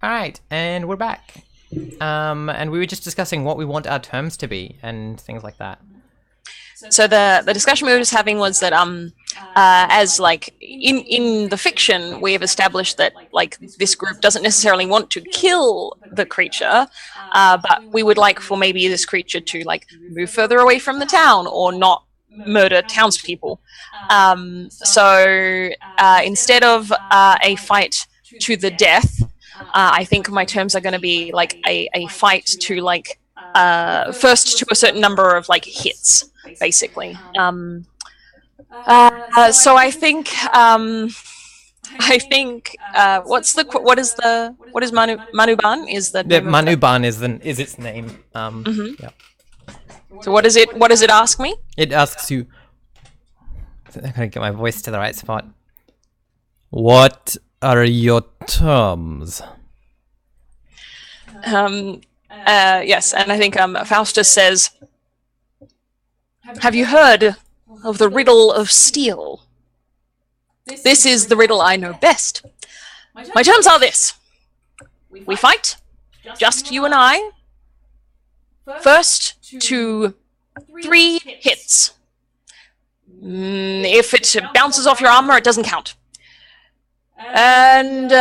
All right, and we're back. And we were just discussing what we want our terms to be and things like that. So the discussion we were just having was that as like in the fiction we have established that like this group doesn't necessarily want to kill the creature, but we would like for maybe this creature to like move further away from the town or not murder townspeople. So instead of a fight to the death, I think my terms are going to be like a fight to like first to a certain number of like hits, basically. So I think what is Manuban is the Manuban is its name. Yeah. So what does it ask me? It asks you. I'm gonna get my voice to the right spot. What are your terms? Yes, and I think Faustus says, have you heard of the riddle of steel? This is the riddle I know best. My terms are this. We fight, just you and I. First to 3 hits. If it bounces off your armor, it doesn't count. And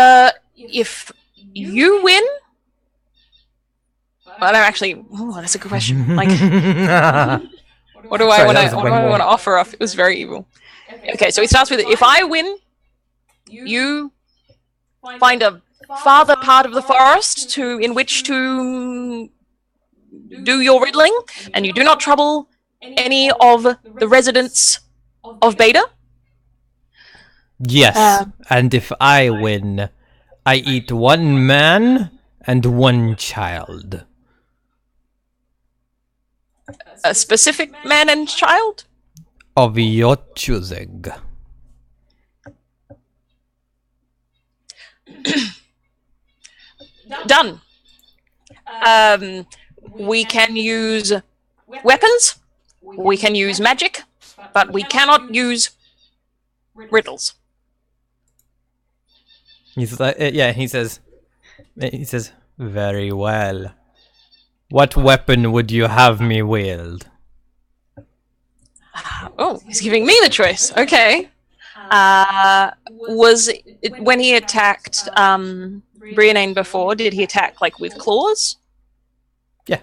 if you win... Well, no, actually, that's a good question. Like, what do I want to offer up? It was very evil. Okay, so he starts with, if I win, you find a farther part of the forest in which to do your riddling, and you do not trouble any of the residents of Beta. Yes, and if I win, I eat 1 man and 1 child. A specific man and child? Of your choosing. Done. We can use weapons, we can use magic, but we cannot use riddles. He's like, yeah, he says, very well. What weapon would you have me wield? Oh, he's giving me the choice. Okay. Was it, when he attacked Brianane before, did he attack like with claws? Yeah.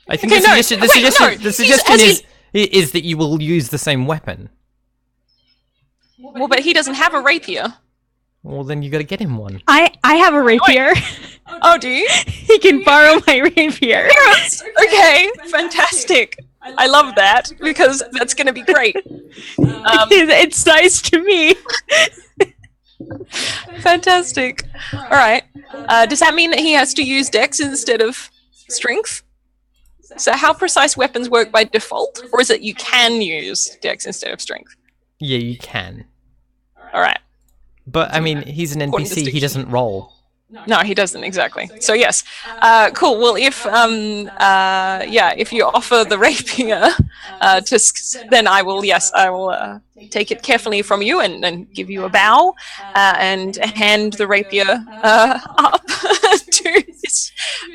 I think the suggestion is that you will use the same weapon. Well, but he doesn't have a rapier. Well, then you gotta get him one. I have a rapier. Oh, do you? He can borrow my rapier. Yes! Okay, fantastic. I love that, because that's gonna be great. It's nice to me. Fantastic. Alright. Does that mean that he has to use dex instead of strength? So how precise weapons work by default? Or is it you can use dex instead of strength? Yeah, you can. Alright. But, I mean, he's an NPC, he doesn't roll. No, he doesn't, exactly. So, yes. Cool. Well, if you offer the rapier, then I will take it carefully from you and give you a bow, and hand the rapier up to this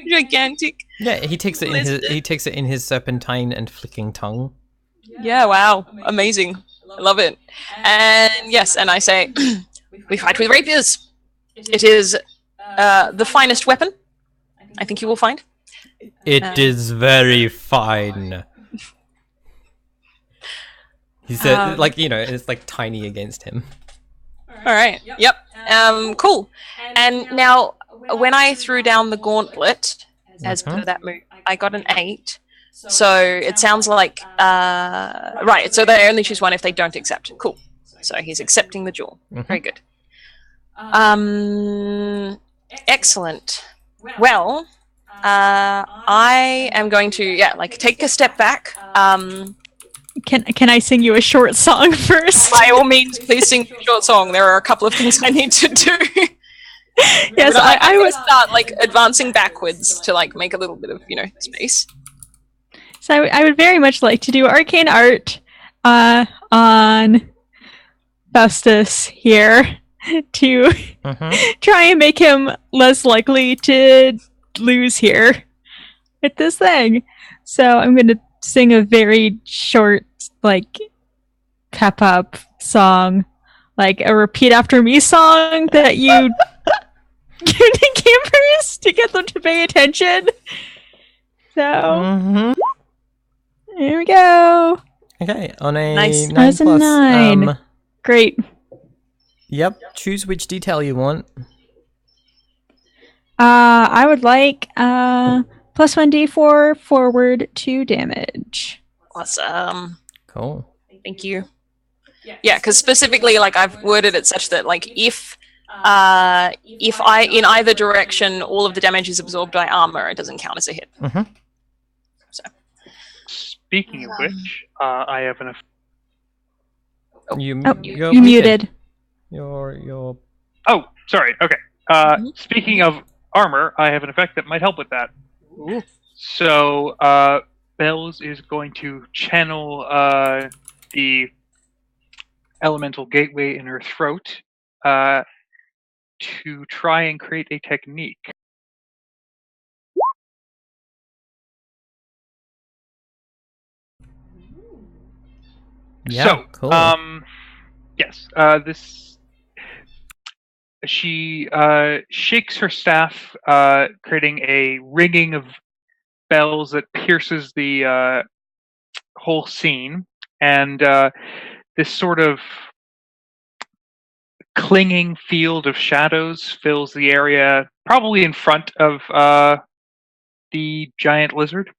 gigantic... Yeah, he takes it in his serpentine and flicking tongue. Yeah, wow. Amazing. I love it. And, yes, and I say, we fight with rapiers. It is... the finest weapon, I think you will find. It is very fine. He said, like, you know, it's like tiny against him. Alright, yep. Cool. And now, when I threw down the gauntlet, as per that move, I got an 8. So it sounds like, right, so they only choose 1 if they don't accept. Cool. So he's accepting the duel. Very good. Excellent. Well, I am going to, take a step back. Can I sing you a short song first? By all means, please sing a short song. There are a couple of things I need to do. Yes, I would start, advancing backwards to, make a little bit of, space. So I would very much like to do arcane art on Faustus here. to try and make him less likely to lose here with this thing. So I'm going to sing a very short, like, pep up song, like a repeat after me song that you give to campers to get them to pay attention. So here we go. Okay, on a Nice. 9 That's a plus. 9. Great. Yep, choose which detail you want. I would like plus 1d4 forward 2 damage. Awesome. Cool. Thank you. Yeah, because specifically, like, I've worded it such that, like, if I in either direction all of the damage is absorbed by armor, it doesn't count as a hit. So. Speaking of which, I have an. You're muted. You're. Oh, sorry. Okay. Speaking of armor, I have an effect that might help with that. Ooh. So, Bells is going to channel the elemental gateway in her throat to try and create a technique. Yeah, So, cool. yes, she shakes her staff, creating a ringing of bells that pierces the whole scene, and this sort of clinging field of shadows fills the area, probably in front of the giant lizard,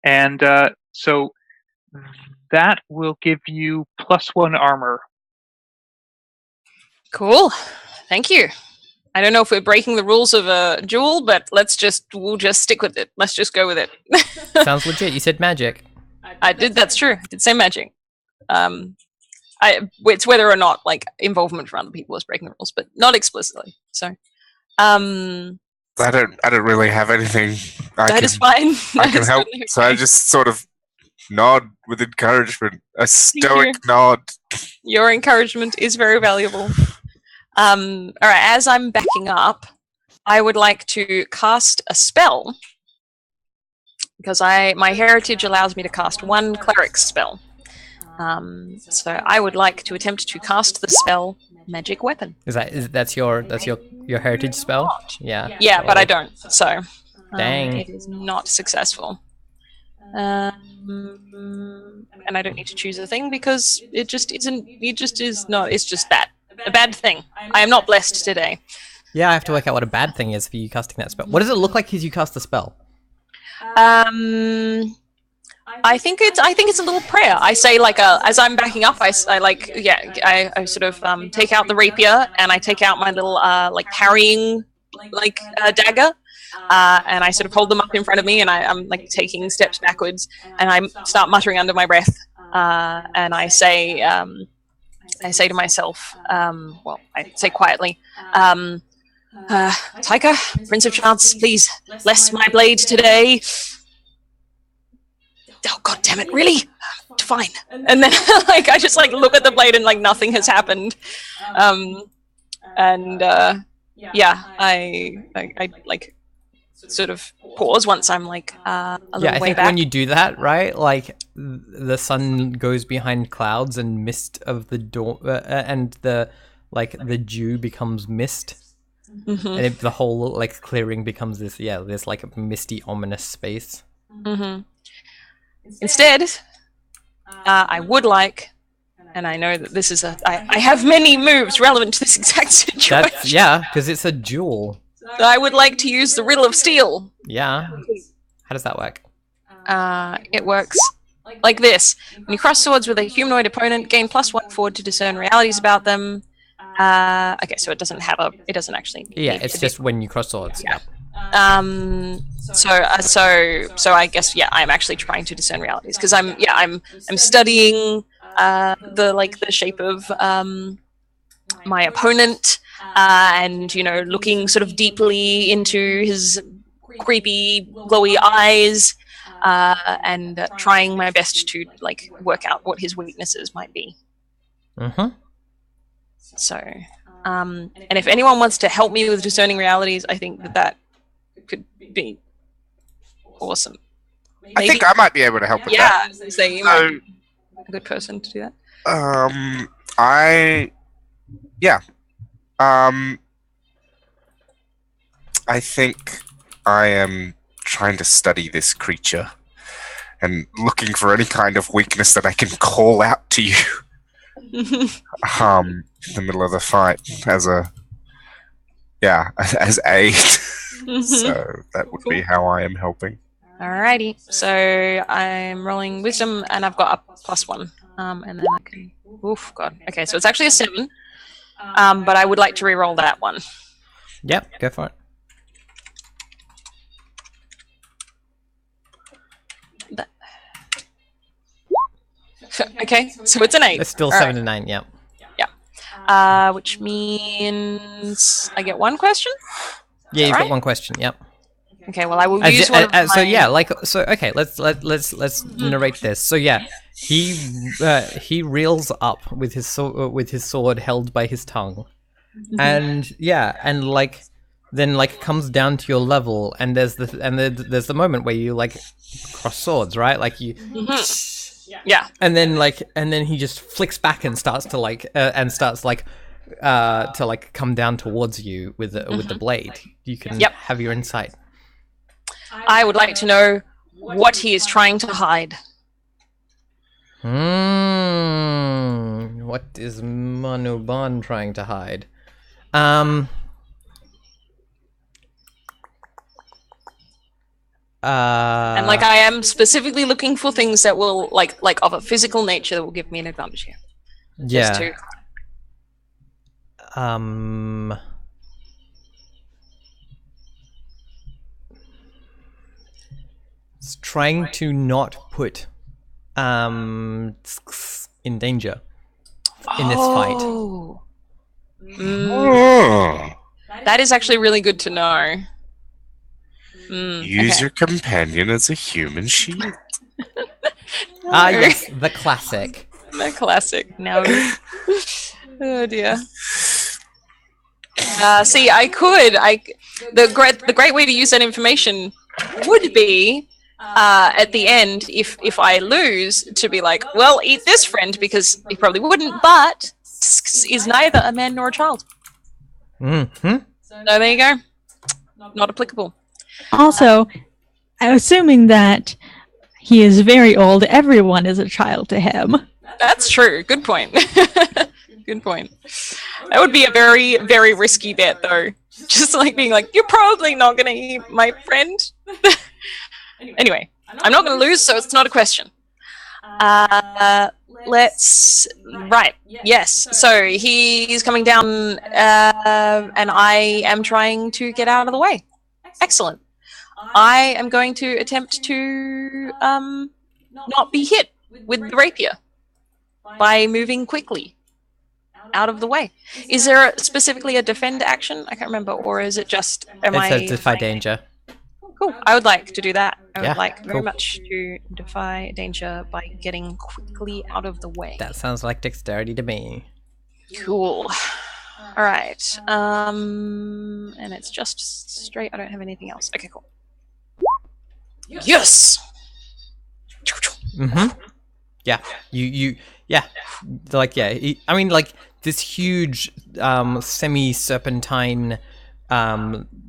and so that will give you +1 armor. Cool. Thank you. I don't know if we're breaking the rules of a duel, but we'll just stick with it. Let's just go with it. Sounds legit. You said magic. I did. That's true. I did say magic. It's whether or not, like, involvement from other people is breaking the rules, but not explicitly. So, I don't really have anything. That is fine. I can help. Totally So I okay. just sort of nod with encouragement, a stoic nod. Your encouragement is very valuable. All right. As I'm backing up, I would like to cast a spell because my heritage allows me to cast 1 cleric spell. So I would like to attempt to cast the spell Magic Weapon. That's your heritage spell? Yeah. Yeah, but I don't. So Dang. it is not successful. And I don't need to choose a thing because it just isn't. It just is not. It's just bad. A bad thing. I am not blessed today. Yeah, I have to work out what a bad thing is for you casting that spell. What does it look like as you cast the spell? I think it's a little prayer. I say, like, as I'm backing up, I sort of take out the rapier and I take out my little like parrying dagger, and I sort of hold them up in front of me, and I'm like taking steps backwards, and I start muttering under my breath, and I say to myself, well, I say quietly, Taika, Prince of Chance, please bless my blade today. Oh, god damn it, really? Fine. And then like I just like look at the blade and like nothing has happened. Yeah, I like sort of pause once I'm like a little I way think back. when you do that, right, like the sun goes behind clouds and mist of the dawn, and the dew becomes mist, and the whole like clearing becomes this like misty, ominous space. Instead, I would like, and I know that this is I have many moves relevant to this exact situation. Because it's a jewel. I would like to use the Riddle of Steel. Yeah. How does that work? It works like this. When you cross swords with a humanoid opponent, gain +1 forward to discern realities about them. Okay, so it doesn't actually. Yeah, it's just when you cross swords. Yeah. So I guess I'm actually trying to discern realities because I'm studying the shape of my opponent, and looking sort of deeply into his creepy glowy eyes, and trying my best to like work out what his weaknesses might be. So And if anyone wants to help me with discerning realities, I think that could be awesome. Maybe, I think I might be able to help with that. Yeah, so you might be a good person to do that. I think I am trying to study this creature and looking for any kind of weakness that I can call out to you. In the middle of the fight as aid. So that would be how I am helping. Alrighty, so I'm rolling wisdom and I've got a +1. And then I can, oof, god. Okay, so it's actually a 7. But I would like to re-roll that one. Yep, go for it. Okay, so it's an 8. It's still 7 and 9, yep. Yeah. Which means I get 1 question? Yeah, you've right? got 1 question, yep. Okay, well I will use one of my... So yeah, okay, let's narrate this. So yeah, he reels up with his sword held by his tongue. And yeah, and like then like comes down to your level, and there's the moment where you like cross swords, right? Like you Yeah. And then he just flicks back and starts to come down towards you with the blade. You can have your insight. I would like to know what he is trying to hide. What is Manuban trying to hide? And like I am specifically looking for things that will like of a physical nature that will give me an advantage here. Yeah. Just It's trying to not put in danger in this fight. That is actually really good to know. Use your companion as a human shield. Yes, the classic. The classic. No. Oh dear. See, the great way to use that information would be at the end, if I lose, to be like, well, eat this, friend, because he probably wouldn't, but is neither a man nor a child. Mm-hmm. So there you go. Not applicable. Also, I'm assuming that he is very old. Everyone is a child to him. That's true. Good point. Good point. That would be a very, very risky bet, though. Just like being like, you're probably not going to eat my friend. Anyway, I'm not going to lose, so it's not a question. Yes. So he's coming down, and I am trying to get out of the way. Excellent. I am going to attempt to not be hit with the rapier by moving quickly out of the way. Is there specifically a defend action? I can't remember, or is it just It says defy danger. Cool. I would like to do that. I would Yeah, like very cool. much to defy danger by getting quickly out of the way. That sounds like dexterity to me. Cool. All right. And it's just straight. I don't have anything else. Okay, cool. Yes. Mm-hmm. Yeah. I mean, like this huge semi-serpentine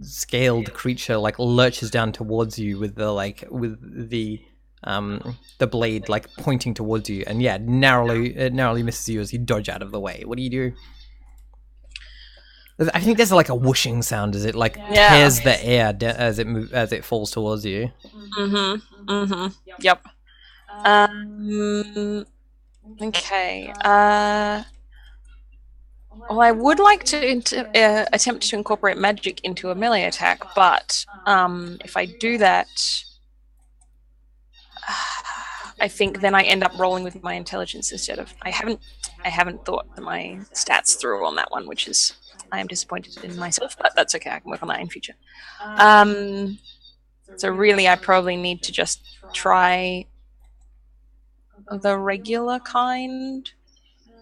scaled creature like lurches down towards you with the blade like pointing towards you, and yeah, narrowly misses you as you dodge out of the way. What do you do? I think there's like a whooshing sound as it like tears the air as it falls towards you. Yep. Okay. Well, I would like to attempt to incorporate magic into a melee attack, but if I do that, I think then I end up rolling with my intelligence instead of. I haven't thought my stats through on that one, which is I am disappointed in myself, but that's okay. I can work on that in future. So really, I probably need to just try the regular kind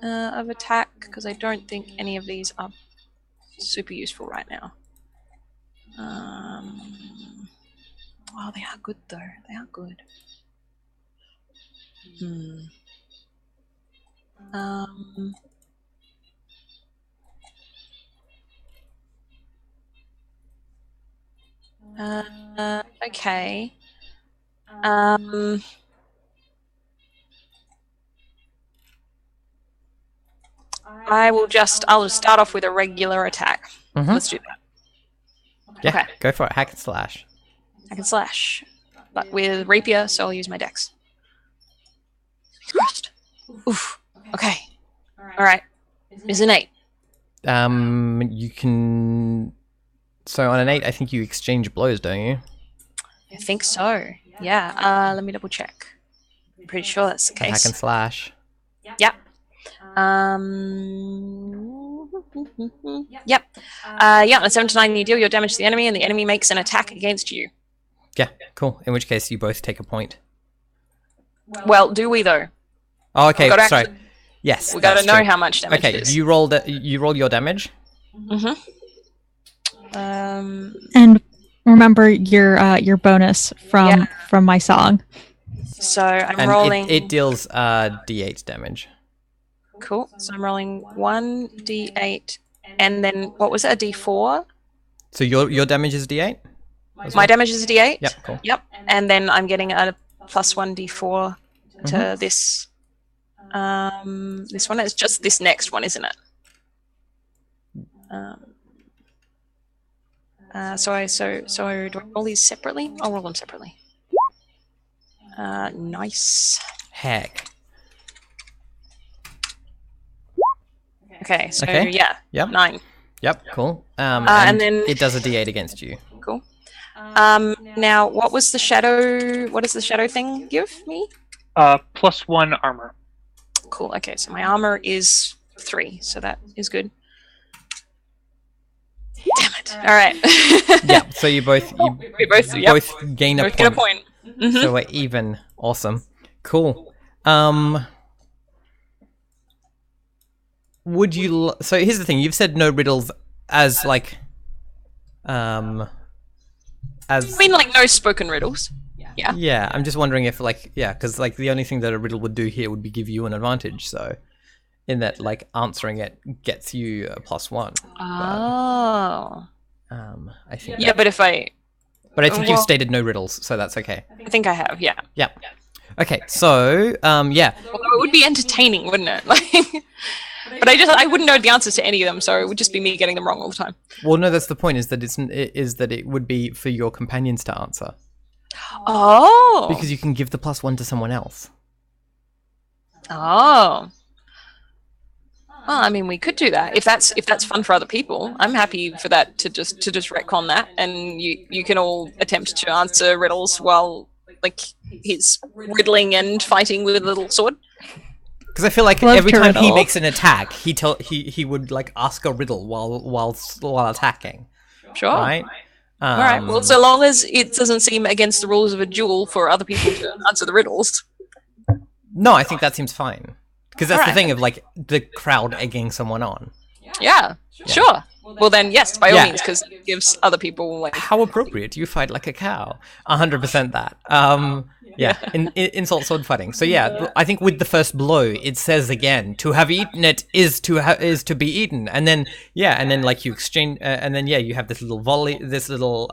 of attack, because I don't think any of these are super useful right now. Oh, they are good though. They are good. Okay. I'll just start off with a regular attack. Let's do that. Yeah, Okay. go for it. Hack and slash. I can slash, but with rapier, so I'll use my dex. Christ. Oof. Okay. All right. Is an 8. You can. So on an 8, I think you exchange blows, don't you? I think so. Yeah. Let me double check. I'm pretty sure that's the case. Hack and slash. Yep. Yep. Yeah, on a 7 to 9, you deal your damage to the enemy, and the enemy makes an attack against you. Yeah, cool. In which case, you both take a point. Well, do we though? Oh, okay. Sorry. Actually, yes. We got to know true. how much damage it Okay, is. you roll your damage. And remember your bonus from my song. So I'm And rolling. It deals d8 damage. Cool. So I'm rolling 1d8, and then what was it? A d4. So your damage is d8. My damage is a d8. Yep. Cool. Yep. And then I'm getting a plus 1d4 to this. This one is just this next one, isn't it? So do I roll these separately? I'll roll them separately. Nice. Heck. Okay, so Okay. yeah. Yep. 9. Yep. Cool. And then it does a d8 against you. Cool. Now what was the shadow? What does the shadow thing give me? +1 armor. Cool. Okay, so my armor is 3, so that is good. Damn it! All right. Yeah. So you both We both gain a both point. get a point. Mhm. So we're even. Awesome. Cool. Would you? So here's the thing. You've said no riddles as like, as. I mean, like no spoken riddles. Yeah. Yeah. I'm just wondering if because like the only thing that a riddle would do here would be give you an advantage. So, in that like answering it gets you a +1. Oh. I think. Yeah, but if I. But I think you've stated no riddles, so that's okay. I think I have. Yeah. Yeah. Okay. So yeah. Although it would be entertaining, wouldn't it? Like. But I wouldn't know the answers to any of them, so it would just be me getting them wrong all the time. Well, no, that's the point. Is that it would be for your companions to answer. Oh. Because you can give the +1 to someone else. Oh. Well, I mean, we could do that if that's fun for other people. I'm happy for that to just retcon that, and you can all attempt to answer riddles while like he's riddling and fighting with a little sword. Because I feel like Love every to time he riddle. makes an attack, he would like ask a riddle while attacking, Sure. right? All right. Well, so long as it doesn't seem against the rules of a duel for other people to answer the riddles. No, I think that seems fine. Because that's the Alright. thing of like the crowd egging someone on. Yeah. Sure. Well then, yes, by all Yeah. means, because it gives other people like. How appropriate! You fight like a cow. 100% that. Yeah. Insult sword fighting. So yeah, I think with the first blow, it says again, "To have eaten it is to be eaten," and then like you exchange, and then you have this little volley, this little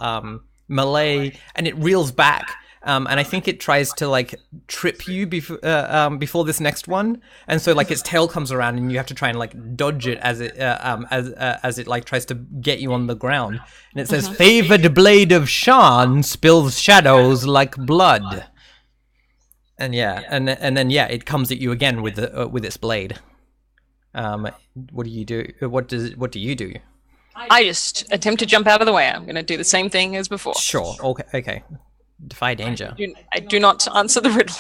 melee, and it reels back. And I think it tries to like trip you before this next one, and so like its tail comes around, and you have to try and like dodge it as it like tries to get you on the ground. And it says, "Favored blade of Shan spills shadows like blood." And and then it comes at you again with its blade. What do you do? What do you do? I just attempt to jump out of the way. I'm going to do the same thing as before. Sure. Okay. Defy danger. I do not answer the riddle.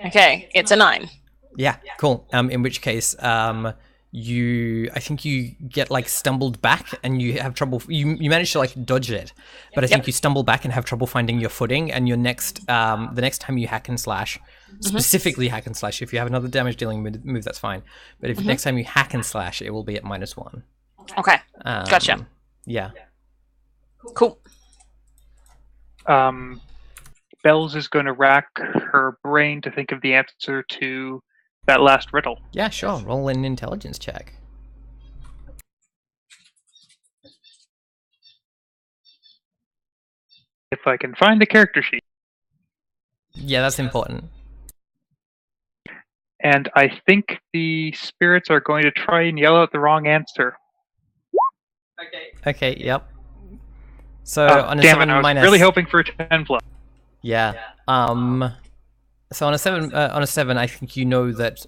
Okay, it's a 9. Yeah, cool. In which case, I think you get like stumbled back and you have trouble. You manage to like dodge it, but I think you stumble back and have trouble finding your footing. And your next, the next time you hack and slash, specifically hack and slash. If you have another damage dealing move, that's fine. But if next time you hack and slash, it will be at -1. Okay, gotcha. Yeah. Cool. Bells is going to rack her brain to think of the answer to that last riddle. Yeah, sure. Roll an intelligence check. If I can find the character sheet. Yeah, that's important. And I think the spirits are going to try and yell out the wrong answer. Okay, yep. So on a damn 7 it, I was minus... really hoping for a 10 plus. Yeah. So on a 7, I think you know that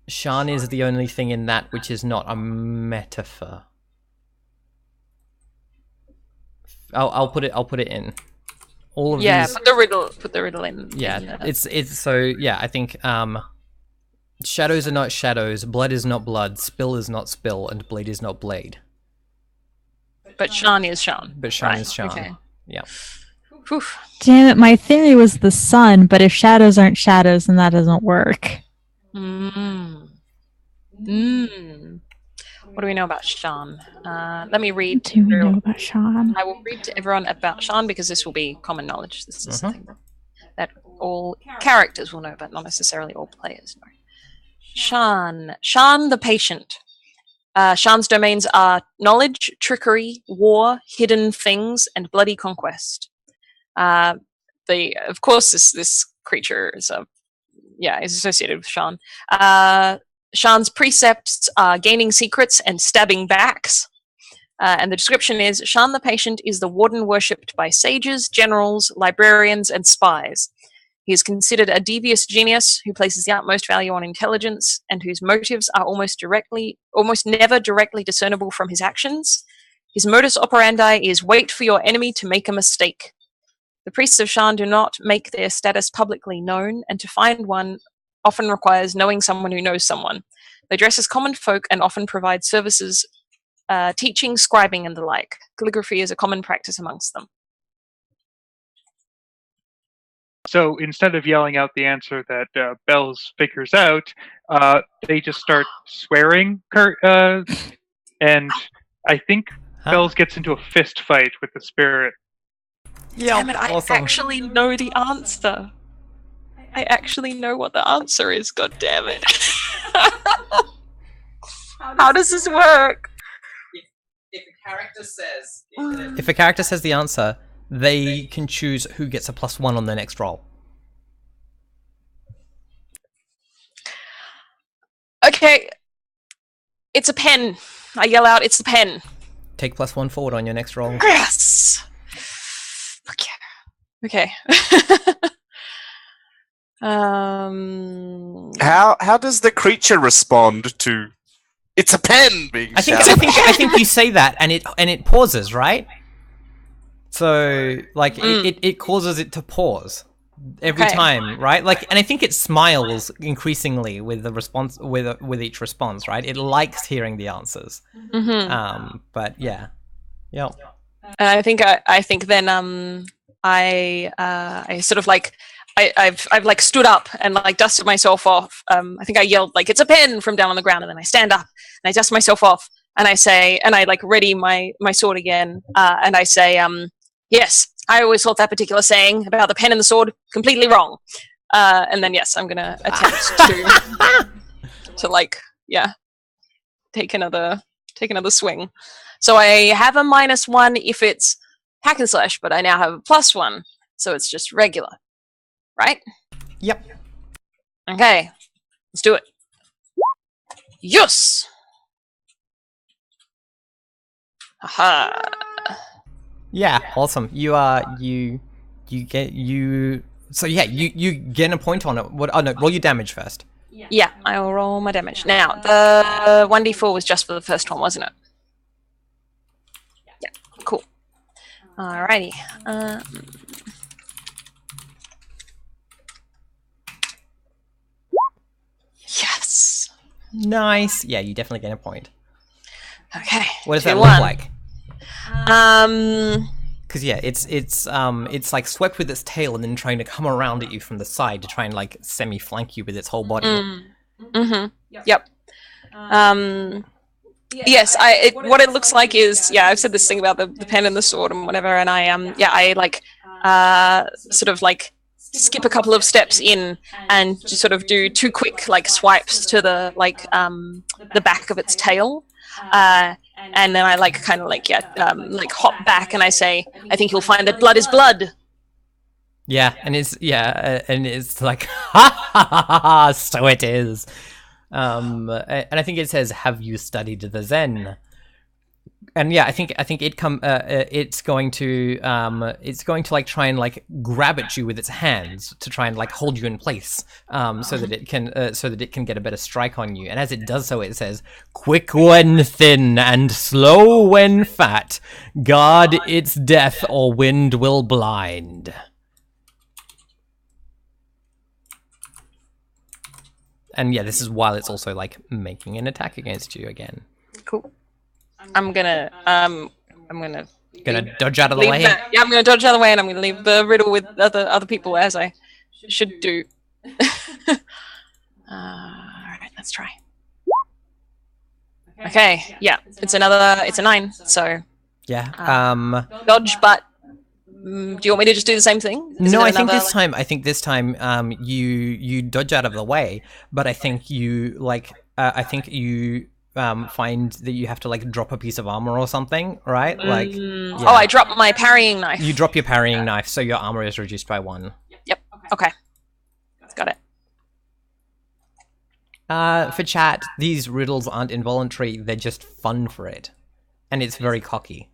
Shan is the only thing in that which is not a metaphor. I'll put it in. All of these... put the riddle in. Yeah, it's so yeah, I think shadows are not shadows, blood is not blood, spill is not spill, and blade is not blade. But Shan is Shan. But Shan is Shan. Okay. Yeah. Whew. Damn it, my theory was the sun, but if shadows aren't shadows, then that doesn't work. What do we know about Shan? Let me read. What do we know about Shan? I will read to everyone about Shan because this will be common knowledge. This is something that all characters will know, but not necessarily all players know. Shan the patient. Shan's domains are knowledge, trickery, war, hidden things, and bloody conquest. Of course, this creature is associated with Shan. Shan's precepts are gaining secrets and stabbing backs. And the description is, Shan the patient is the warden worshipped by sages, generals, librarians, and spies. He is considered a devious genius who places the utmost value on intelligence and whose motives are almost never directly discernible from his actions. His modus operandi is wait for your enemy to make a mistake. The priests of Shan do not make their status publicly known, and to find one often requires knowing someone who knows someone. They dress as common folk and often provide services, teaching, scribing, and the like. Calligraphy is a common practice amongst them. So instead of yelling out the answer that Bells figures out, they just start swearing, and I think Bells gets into a fist fight with the spirit. Yeah, damn it, I actually know the answer. I actually know what the answer is, god damn it. How does this work? If a character says the answer, they can choose who gets a +1 on their next roll. Okay. It's a pen. I yell out, it's a pen. Take +1 forward on your next roll. Yes! Okay. How does the creature respond to "it's a pen" being shouted? I think you say that and it pauses, right? So like it causes it to pause every time, right? Like, and I think it smiles increasingly with the response with each response, right? It likes hearing the answers. But yeah. I think then I sort of like I've like stood up and like dusted myself off. I think I yelled like it's a pen from down on the ground, and then I stand up and I dust myself off and I say, and I like ready my sword again, and I say, yes, I always thought that particular saying about the pen and the sword completely wrong. And then yes, I'm gonna attempt to like take another swing. So I have a -1 if it's hack and slash, but I now have a +1, so it's just regular, right? Yep. Okay, let's do it. Yes. Aha. Yeah, awesome. You get a point on it. What? Oh no, roll your damage first. Yeah, I will roll my damage. Now, the 1d4 was just for the first one, wasn't it? Yeah, cool. Alrighty. Nice. Yeah, you definitely get a point. Okay. What does 2, that 1. look like? Um. Because yeah, it's like swept with its tail and then trying to come around at you from the side to try and like semi-flank you with its whole body. Yep. Yes. What it looks like is, yeah, I've said this thing about the pen and the sword and whatever, and I like sort of like skip a couple of steps in and just sort of do 2 quick like swipes to the like the back of its tail. And then I like kind of like like hop back and I say, I think you'll find that blood is blood. Yeah, and it's like ha ha ha ha. So it is. And I think it says, "Have you studied the Zen?" And yeah, I think it's going to like try and like grab at you with its hands to try and like hold you in place, so that it can get a better strike on you. And as it does so, it says, "Quick when thin and slow when fat, guard its death or wind will blind." And yeah, this is while it's also like making an attack against you again. Cool. I'm gonna Dodge out of the way. Yeah, I'm gonna dodge out of the way, and I'm gonna leave the riddle with other people, as I should do. Alright, let's try. Okay, yeah, it's a 9. So yeah. Dodge, but do you want me to just do the same thing? No, I think this time you dodge out of the way, but I think you find that you have to like drop a piece of armor or something, right? Like, yeah. Oh, I dropped my parrying knife. You drop your parrying knife, so your armor is reduced by 1. Yep. Okay. Got it. For chat, these riddles aren't involuntary; they're just fun for it, and it's very cocky.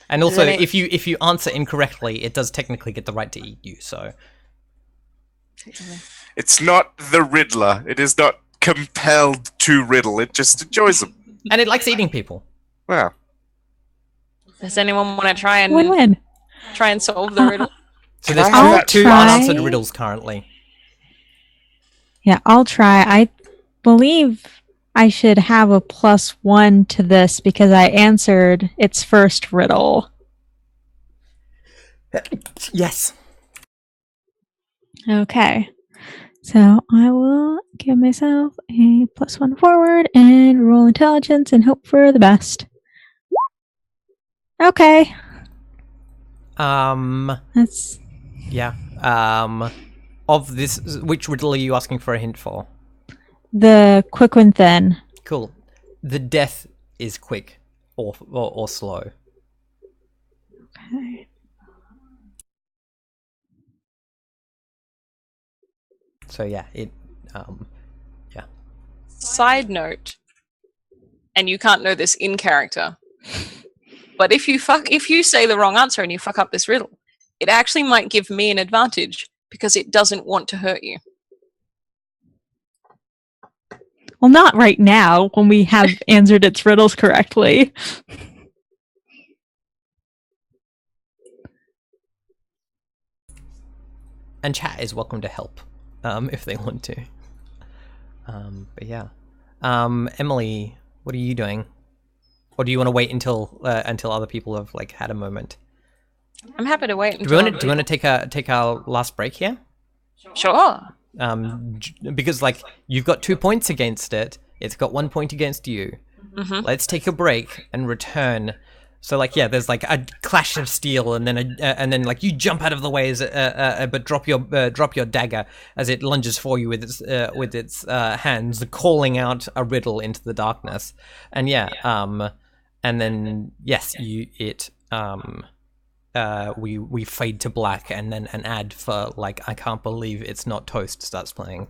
And also, if you answer incorrectly, it does technically get the right to eat you. So it's not the Riddler. It is not compelled to riddle. It just enjoys them. And it likes eating people. Wow. Does anyone want to try and win-win? Try and solve the riddle? So there's two unanswered riddles currently. Yeah, I'll try. I believe I should have a +1 to this because I answered its first riddle. Yes. Okay. So I will give myself a +1 forward and roll intelligence and hope for the best. Okay. That's... Yeah. Of this, which riddle are you asking for a hint for? The quick one thin. Cool. The death is quick or slow. Okay. So yeah, yeah. Side note, and you can't know this in character, but if you say the wrong answer and you fuck up this riddle, it actually might give me an advantage because it doesn't want to hurt you. Well, not right now when we have answered its riddles correctly. And chat is welcome to help if they want to. But yeah. Emily, what are you doing? Or do you want to wait until other people have like had a moment? I'm happy to wait. Do we want to take our last break here? Sure. Because like you've got 2 points against it, it's got 1 point against you. Mm-hmm. Let's take a break and return. So like yeah, there's like a clash of steel, and then like you jump out of the way, but drop your dagger as it lunges for you with its hands, calling out a riddle into the darkness. And yeah, and then yes, we fade to black, and then an ad for like I can't believe it's not toast starts playing.